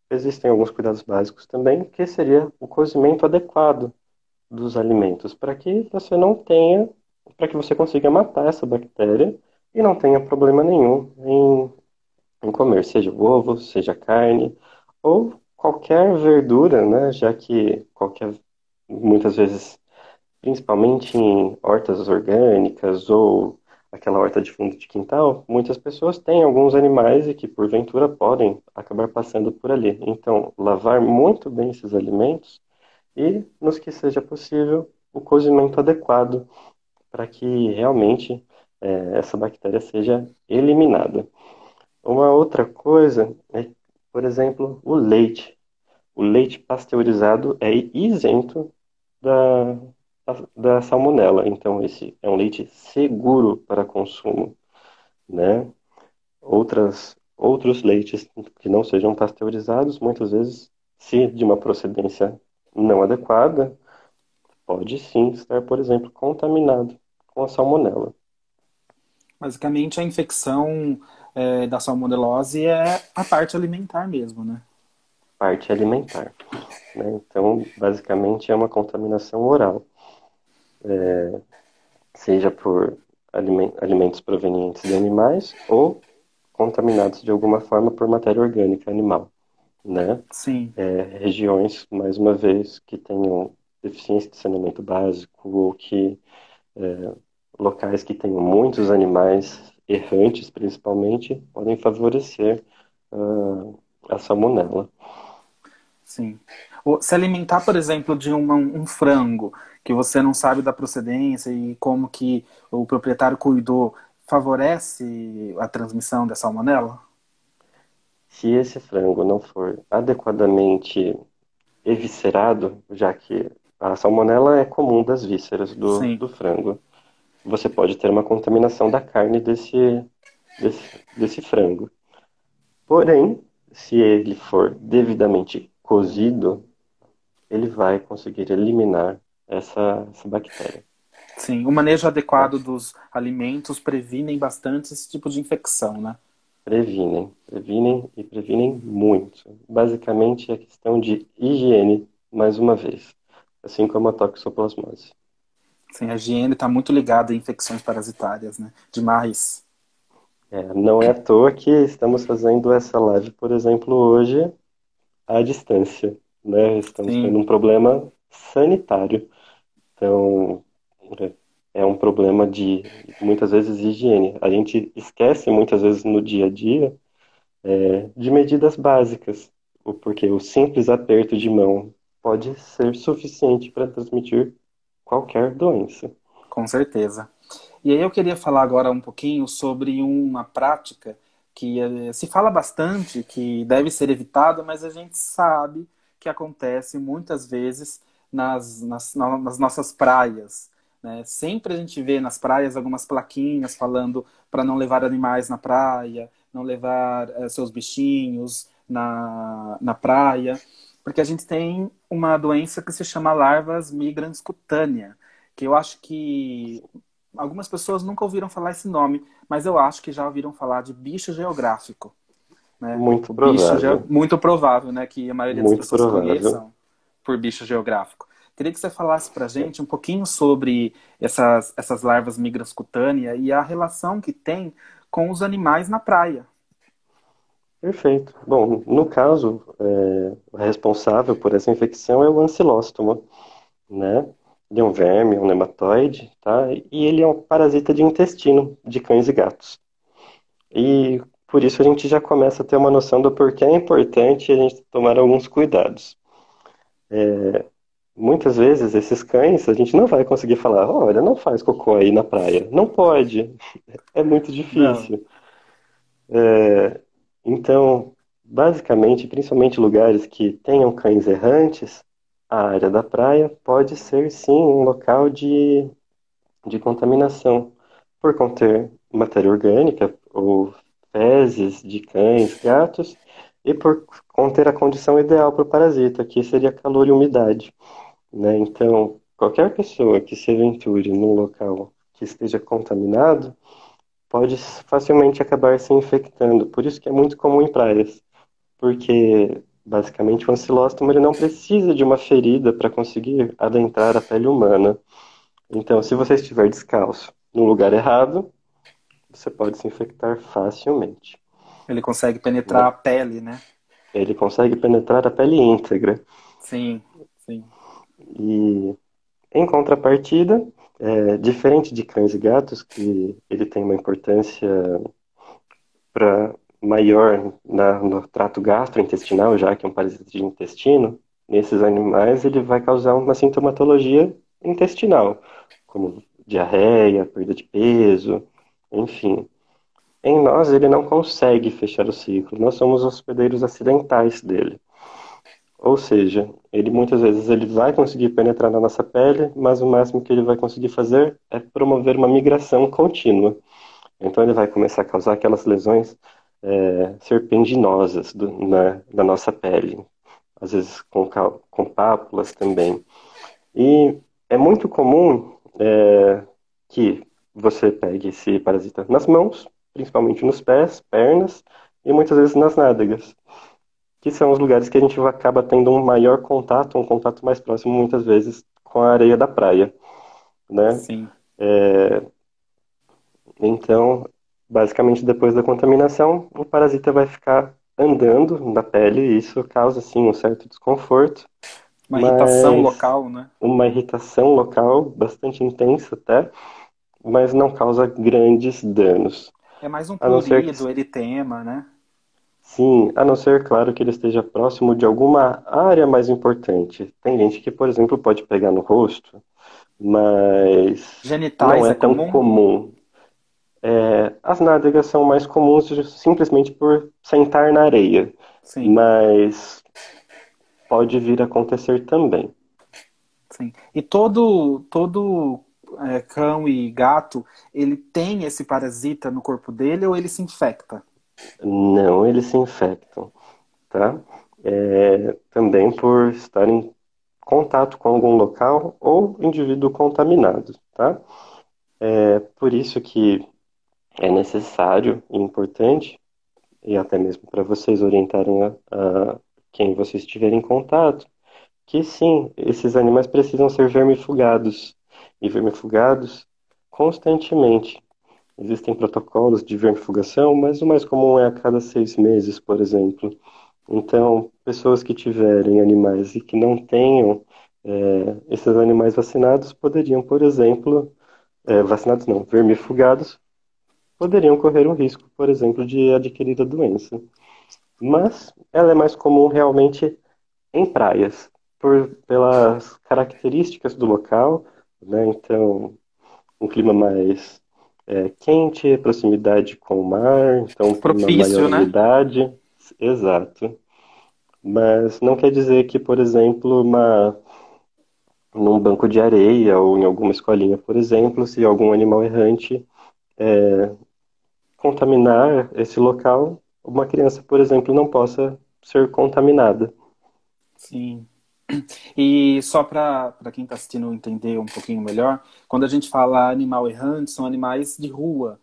existem alguns cuidados básicos também, que seria o cozimento adequado dos alimentos, para que você não tenha, para que você consiga matar essa bactéria e não tenha problema nenhum em comer, seja o ovo, seja a carne ou qualquer verdura, né? Já que muitas vezes, principalmente em hortas orgânicas ou aquela horta de fundo de quintal, muitas pessoas têm alguns animais e que porventura podem acabar passando por ali. Então, lavar muito bem esses alimentos e, nos que seja possível, o cozimento adequado para que realmente essa bactéria seja eliminada. Uma outra coisa é, por exemplo, o leite. O leite pasteurizado é isento da, da salmonela, então esse é um leite seguro para consumo, né? Outros leites que não sejam pasteurizados, muitas vezes, se de uma procedência não adequada, pode sim estar, por exemplo, contaminado com a salmonela. Basicamente, a infecção da salmonelose é a parte alimentar mesmo, né? Parte alimentar, né? Então, basicamente, é uma contaminação oral, seja por alimentos provenientes de animais ou contaminados de alguma forma por matéria orgânica animal, né? Sim. Regiões, mais uma vez, que tenham deficiência de saneamento básico ou que locais que tenham muitos animais errantes, principalmente, podem favorecer a salmonela. Sim. Se alimentar, por exemplo, de um frango que você não sabe da procedência e como que o proprietário cuidou, favorece a transmissão da salmonela? Se esse frango não for adequadamente eviscerado, já que a salmonela é comum das vísceras Sim. do frango, você pode ter uma contaminação da carne desse frango. Porém, se ele for devidamente cozido, ele vai conseguir eliminar essa bactéria. Sim. O manejo Né? adequado dos alimentos previnem bastante esse tipo de infecção, né? Previnem e previnem muito. Basicamente, é questão de higiene, mais uma vez, assim como a toxoplasmose. Sim, a higiene está muito ligada a infecções parasitárias, né? Demais. Não é à toa que estamos fazendo essa live, por exemplo, hoje à distância, né? Estamos tendo Sim. um problema sanitário. Então, É um problema de, muitas vezes, higiene. A gente esquece, muitas vezes, no dia a dia, de medidas básicas, porque o simples aperto de mão pode ser suficiente para transmitir qualquer doença. Com certeza. E aí eu queria falar agora um pouquinho sobre uma prática que se fala bastante, que deve ser evitada, mas a gente sabe que acontece muitas vezes nas nossas praias, né? Sempre a gente vê nas praias algumas plaquinhas falando para não levar animais na praia, não levar seus bichinhos na praia, porque a gente tem uma doença que se chama larvas migrans cutânea, que eu acho que algumas pessoas nunca ouviram falar esse nome, mas eu acho que já ouviram falar de bicho geográfico, né? Muito provável, Muito provável, né, que a maioria das muito pessoas provável. conheçam por bicho geográfico. Queria que você falasse pra gente um pouquinho sobre essas larvas migroscutâneas e a relação que tem com os animais na praia. Perfeito. Bom, no caso, o responsável por essa infecção é o ancilóstoma, né? Ele é um verme, um nematóide, tá? E ele é um parasita de intestino de cães e gatos. E por isso a gente já começa a ter uma noção do porquê é importante a gente tomar alguns cuidados. Muitas vezes esses cães a gente não vai conseguir falar, olha, não faz cocô aí na praia. Não pode, é muito Não, difícil. Então, basicamente, principalmente lugares que tenham cães errantes, a área da praia pode ser sim um local de contaminação, por conter matéria orgânica ou fezes de cães, gatos, e por conter a condição ideal para o parasita, que seria calor e umidade, né? Então, qualquer pessoa que se aventure num local que esteja contaminado pode facilmente acabar se infectando. Por isso que é muito comum em praias, porque basicamente o ancilóstomo ele não precisa de uma ferida para conseguir adentrar a pele humana. Então, se você estiver descalço no lugar errado, você pode se infectar facilmente, ele consegue penetrar né? a pele, né? Ele consegue penetrar a pele íntegra. Sim, sim. E, em contrapartida, diferente de cães e gatos, que ele tem uma importância maior no trato gastrointestinal, já que é um parasita de intestino, nesses animais ele vai causar uma sintomatologia intestinal, como diarreia, perda de peso, enfim. Em nós, ele não consegue fechar o ciclo. Nós somos hospedeiros acidentais dele. Ou seja, ele muitas vezes ele vai conseguir penetrar na nossa pele, mas o máximo que ele vai conseguir fazer é promover uma migração contínua. Então ele vai começar a causar aquelas lesões serpenginosas na nossa pele, às vezes com pápulas também. E é muito comum que você pegue esse parasita nas mãos, principalmente nos pés, pernas e muitas vezes nas nádegas, que são os lugares que a gente acaba tendo um maior contato, um contato mais próximo muitas vezes com a areia da praia, né? Sim. Então, basicamente depois da contaminação, o parasita vai ficar andando na pele e isso causa sim um certo desconforto, Uma irritação mas local, né? uma irritação local bastante intensa até, mas não causa grandes danos. É mais um A não ser que, prurido, eritema, né? sim, a não ser, claro, que ele esteja próximo de alguma área mais importante. Tem gente que, por exemplo, pode pegar no rosto, mas não Genitais é é tão comum? comum. As nádegas são mais comuns simplesmente por sentar na areia, Sim, mas pode vir a acontecer também. sim. E todo cão e gato, ele tem esse parasita no corpo dele ou ele se infecta? Não, eles se infectam, tá? Também por estar em contato com algum local ou indivíduo contaminado, tá? Por isso que é necessário e importante, e até mesmo para vocês orientarem a quem vocês estiverem em contato, que sim, esses animais precisam ser vermifugados e vermifugados constantemente. Existem protocolos de vermifugação, mas o mais comum é a cada 6 meses, por exemplo. Então, pessoas que tiverem animais e que não tenham Esses animais vacinados poderiam, por exemplo, vacinados não, vermifugados, poderiam correr um risco, por exemplo, de adquirir a doença. Mas ela é mais comum realmente em praias, pelas características do local, né? Então, um clima mais quente, proximidade com o mar, então tem uma maior Propício, né? umidade. Exato. Mas não quer dizer que, por exemplo, num banco de areia ou em alguma escolinha, por exemplo, se algum animal errante contaminar esse local, uma criança, por exemplo, não possa ser contaminada. Sim. E só para quem está assistindo entender um pouquinho melhor, quando a gente fala animal errante, são animais de rua,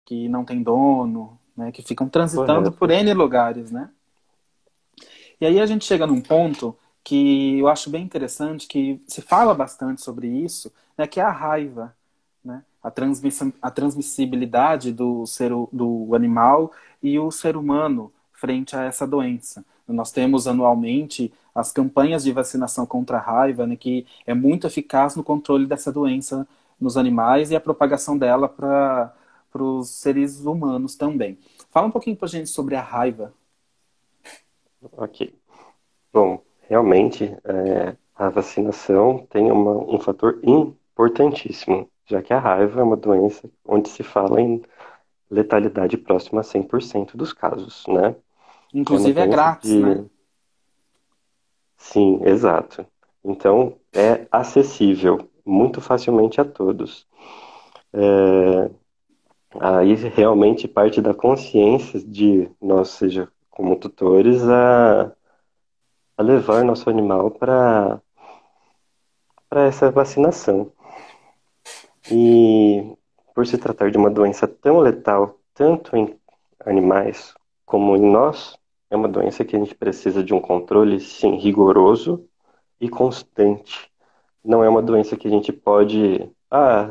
que não tem dono, né, que ficam transitando por Correto. N lugares, né? E aí a gente chega num ponto que eu acho bem interessante, que se fala bastante sobre isso, né, que é a raiva, né? A transmissibilidade do animal e o ser humano frente a essa doença. Nós temos anualmente as campanhas de vacinação contra a raiva, né, que é muito eficaz no controle dessa doença nos animais e a propagação dela para os seres humanos também. Fala um pouquinho para a gente sobre a raiva. Ok. Bom, realmente, a vacinação tem um fator importantíssimo, já que a raiva é uma doença onde se fala em letalidade próxima a 100% dos casos, né? É uma Inclusive é doença grátis, né? de... Sim, exato. Então, é acessível muito facilmente a todos. Aí realmente parte da consciência de nós, seja como tutores, a levar nosso animal para essa vacinação. E por se tratar de uma doença tão letal, tanto em animais como em nós, é uma doença que a gente precisa de um controle, sim, rigoroso e constante. Não é uma doença que a gente pode,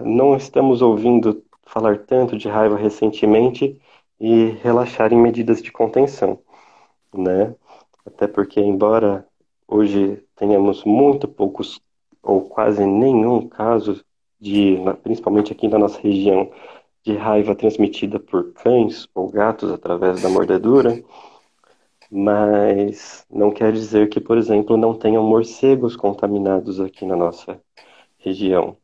não estamos ouvindo falar tanto de raiva recentemente e relaxar em medidas de contenção, né? Até porque, embora hoje tenhamos muito poucos ou quase nenhum caso principalmente aqui na nossa região, de raiva transmitida por cães ou gatos através da mordedura, mas não quer dizer que, por exemplo, não tenham morcegos contaminados aqui na nossa região.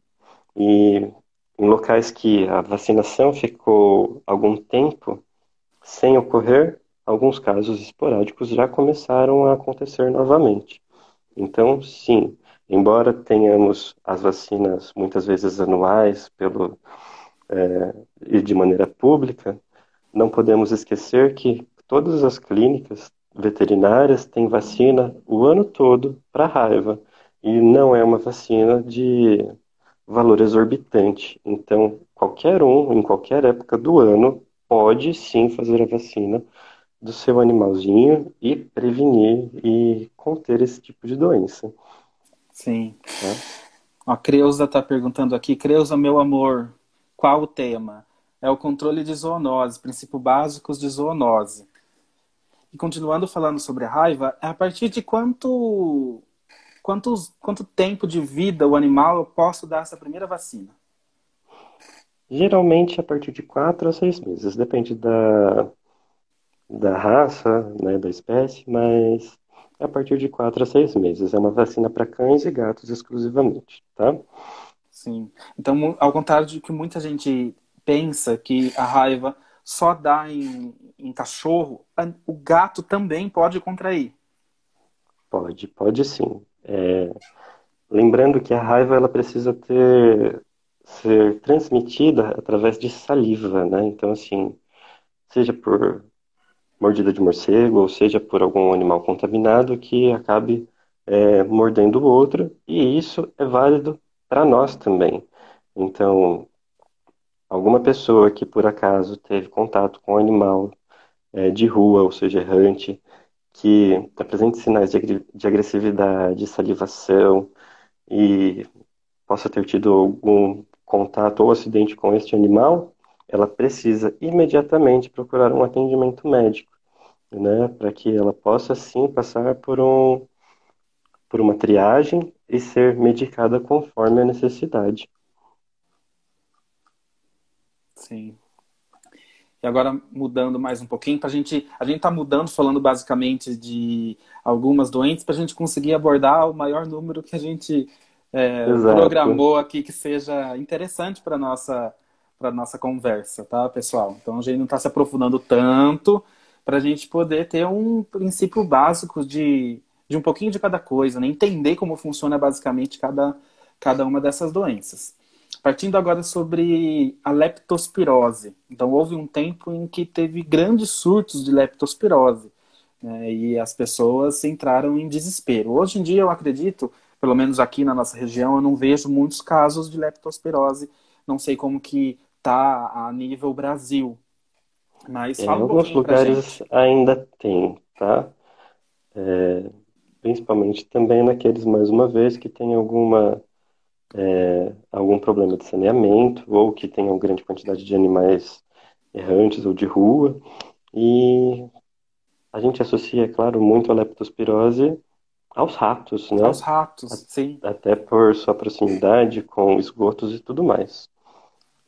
E em locais que a vacinação ficou algum tempo sem ocorrer, alguns casos esporádicos já começaram a acontecer novamente. Então, sim, embora tenhamos as vacinas muitas vezes anuais e de maneira pública, não podemos esquecer que todas as clínicas veterinárias têm vacina o ano todo para raiva e não é uma vacina de valor exorbitante. Então, qualquer um, em qualquer época do ano, pode sim fazer a vacina do seu animalzinho e prevenir e conter esse tipo de doença, Sim. tá? A Creuza está perguntando aqui, Creuza, meu amor, qual o tema? É o controle de zoonose, princípios básicos de zoonose. E continuando falando sobre a raiva, é a partir de quanto tempo de vida o animal eu posso dar essa primeira vacina? Geralmente a partir de 4 a 6 meses, depende da raça, né, da espécie, mas é a partir de 4 a 6 meses. É uma vacina para cães e gatos exclusivamente, tá? Sim. Então, ao contrário de que muita gente pensa que a raiva só dá em cachorro, o gato também pode contrair. Pode sim. Lembrando que a raiva ela precisa ser transmitida através de saliva, né? Então, assim, seja por mordida de morcego, ou seja por algum animal contaminado que acabe mordendo o outro, e isso é válido para nós também. Então, alguma pessoa que por acaso teve contato com um animal de rua, ou seja, errante, que apresente sinais de agressividade, salivação e possa ter tido algum contato ou acidente com este animal, ela precisa imediatamente procurar um atendimento médico, né, para que ela possa sim passar por uma triagem e ser medicada conforme a necessidade. Sim. E agora mudando mais um pouquinho, a gente está mudando, falando basicamente de algumas doenças, para a gente conseguir abordar o maior número que a gente Exato. programou aqui que seja interessante para nossa conversa, tá, pessoal? Então a gente não está se aprofundando tanto para a gente poder ter um princípio básico de um pouquinho de cada coisa, né? Entender como funciona basicamente cada uma dessas doenças. Partindo agora sobre a leptospirose. Então, houve um tempo em que teve grandes surtos de leptospirose, né, e as pessoas entraram em desespero. Hoje em dia, eu acredito, pelo menos aqui na nossa região, eu não vejo muitos casos de leptospirose. Não sei como que tá a nível Brasil, mas Em fala um alguns pouquinho pra lugares gente. ainda tem, tá? Principalmente também naqueles, mais uma vez, que tem algum problema de saneamento ou que tenham grande quantidade de animais errantes ou de rua. E a gente associa, é claro, muito a leptospirose aos ratos, Aos né? ratos, sim, Até por sua proximidade com esgotos e tudo mais.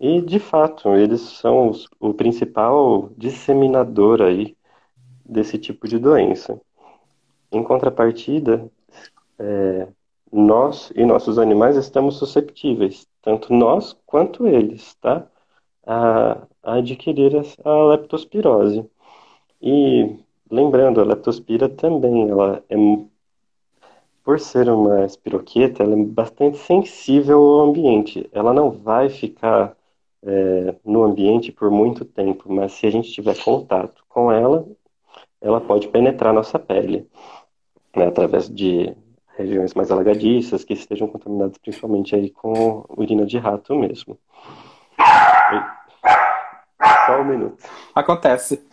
E, de fato, eles são o principal disseminador aí desse tipo de doença. Em contrapartida, nós e nossos animais estamos susceptíveis, tanto nós quanto eles, tá? A adquirir a leptospirose. E lembrando, a leptospira também, por ser uma espiroqueta, ela é bastante sensível ao ambiente. Ela não vai ficar no ambiente por muito tempo, mas se a gente tiver contato com ela, ela pode penetrar nossa pele, né, através de regiões mais alagadiças que estejam contaminadas principalmente aí com urina de rato mesmo. Só um minuto. acontece.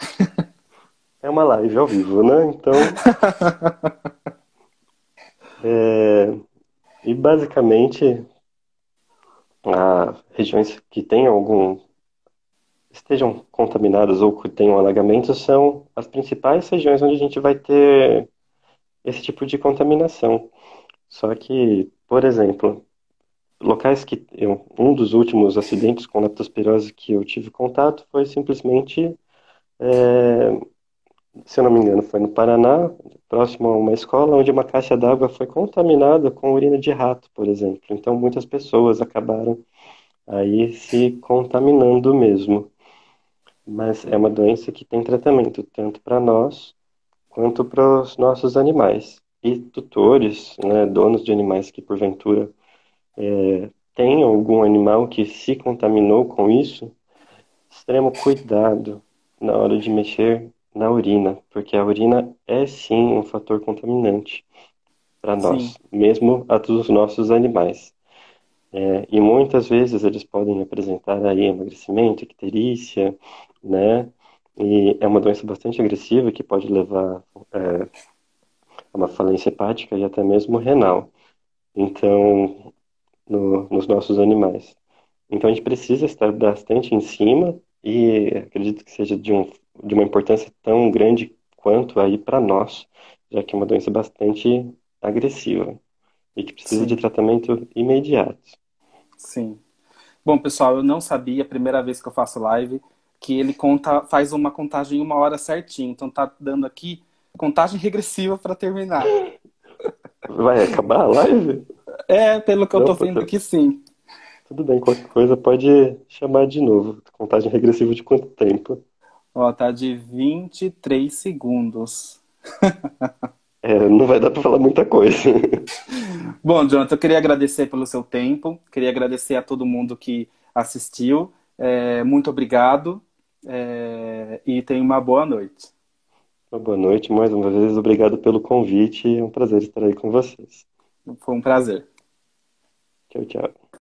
É uma live ao vivo, né? Então, é, e basicamente, regiões que tenham estejam contaminadas ou que tenham alagamentos são as principais regiões onde a gente vai ter esse tipo de contaminação. Só que, por exemplo, locais um dos últimos acidentes com leptospirose que eu tive contato foi simplesmente, se eu não me engano, foi no Paraná, próximo a uma escola, onde uma caixa d'água foi contaminada com urina de rato, por exemplo. Então, muitas pessoas acabaram aí se contaminando mesmo. Mas é uma doença que tem tratamento tanto para nós quanto para os nossos animais. E tutores, né, donos de animais que porventura têm algum animal que se contaminou com isso, extremo cuidado na hora de mexer na urina, porque a urina é sim um fator contaminante para Sim, nós, mesmo a dos nossos animais. E muitas vezes eles podem apresentar aí emagrecimento, icterícia, né? E é uma doença bastante agressiva que pode levar a uma falência hepática e até mesmo renal. Então, nos nossos animais. Então, a gente precisa estar bastante em cima e acredito que seja de uma importância tão grande quanto aí para nós, já que é uma doença bastante agressiva e que precisa de sim, tratamento imediato. sim. Bom, pessoal, eu não sabia, primeira vez que eu faço live, que ele faz uma contagem em 1 hora certinho. Então tá dando aqui contagem regressiva para terminar. Vai acabar a live? É, pelo que eu Não, tô pô, vendo aqui, sim. tudo bem, qualquer coisa pode chamar de novo. Contagem regressiva de quanto tempo? Ó, tá de 23 segundos. Não vai dar para falar muita coisa. Bom, Jonathan, eu queria agradecer pelo seu tempo, queria agradecer a todo mundo que assistiu. Muito obrigado, e tenha uma boa noite. Uma boa noite, mais uma vez, obrigado pelo convite. É um prazer estar aí com vocês. Foi um prazer. Tchau, tchau.